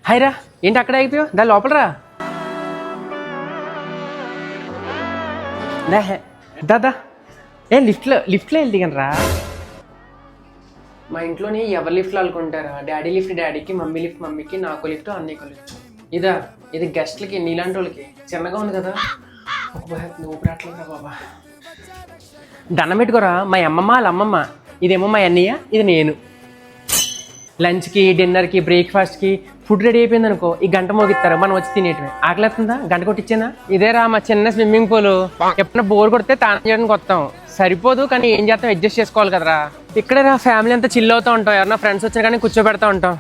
Hi రా, ఏంటి అక్కడ అయిపోయావు? దాని లోపల రా. దాదా లిఫ్ట్లో వెళ్ళి దిగను రా. మా ఇంట్లోని ఎవరు లిఫ్ట్లో అనుకుంటారా? డాడీ లిఫ్ట్ డాడీకి, మమ్మీ లిఫ్ట్ మమ్మీకి, నాకు లిఫ్ట్ అన్నయ్యకు లిఫ్ట్. ఇది గెస్ట్లకి, నీలాంటి వాళ్ళకి. చిన్నగా ఉంది కదా, నువ్వు రాట్లేదురా బాబా. దండం పెట్టుకోరా. మా అమ్మమ్మ వాళ్ళ అమ్మమ్మ, ఇదేమో మా అన్నయ్య, ఇది నేను. లంచ్కి, డిన్నర్కి, బ్రేక్ఫాస్ట్కి ఫుడ్ రెడీ అయిపోయింది అనుకో, ఈ గంట మోగిస్తారు, మనం వచ్చి తినేయటమే. ఆకలేస్తుందా? గంట కొట్టించేనా? ఇదేరా మా చిన్న స్విమ్మింగ్ పూల్. ఎప్పుడైనా బోర్ కొడితే తాను చేయడానికి వస్తాం. సరిపోదు కానీ ఏం చేస్తాం, అడ్జస్ట్ చేసుకోవాలి కదరా. ఇక్కడే రా ఫ్యామిలీ అంతా చిల్ అవుతూ ఉంటాం. ఎవరన్నా ఫ్రెండ్స్ వచ్చారు కానీ కూర్చోబెడతా ఉంటాం.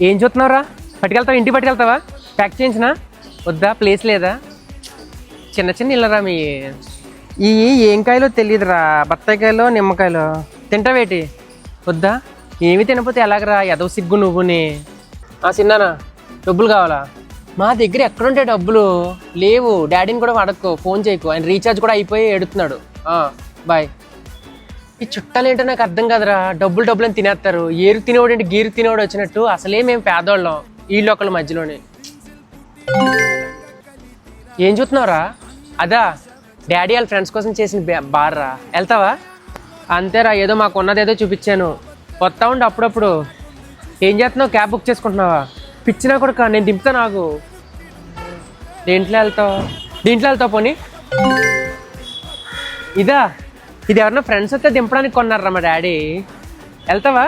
ఏం చూస్తున్నావురా? పట్టుకెళ్తావా? ఇంటికి పట్టుకెళ్తావా? ప్యాక్ చేయించినా? వద్దా? ప్లేస్ లేదా? చిన్న చిన్న ఇల్లరా మీ. ఈ ఏం కాయలో తెలియదురా. బత్తాయికాయలో, నిమ్మకాయలో. తింటావేటి? వద్దా? ఏమి తినకపోతే ఎలాగరా? ఎదవ సిగ్గు నువ్వుని. చిన్నానా, డబ్బులు కావాలా? మా దగ్గర ఎక్కడుంటాయి డబ్బులు? లేవు. డాడీని కూడా అడక్కో, ఫోన్ చేయకు. ఆయన రీఛార్జ్ కూడా అయిపోయి ఎడుతున్నాడు. బాయ్. ఈ చుట్టాలు ఏంటో నాకు అర్థం కాదురా. డబ్బులు అని తినేస్తారు. ఏరు తినేవాడు ఏంటి, గీరు తినేవాడు వచ్చినట్టు. అసలే మేము పేదోళ్ళం, వీళ్ళు ఒకళ్ళ మధ్యలోనే. ఏం చూస్తున్నావురా? అదా డాడీ వాళ్ళ ఫ్రెండ్స్ కోసం చేసిన బార్రా. వెళ్తావా? అంతేరా, ఏదో మాకు ఉన్నదేదో చూపించాను. వస్తా ఉండి అప్పుడప్పుడు. ఏం చేస్తున్నావు? Cab book చేసుకుంటున్నావా? పిచ్చినా కూడా నేను దింపుతా. నాకు దేంట్లో వెళ్తావు? పోనీ ఇది ఎవరన్నా ఫ్రెండ్స్ వస్తే దింపడానికి కొన్నారా మా డాడీ. వెళ్తావా?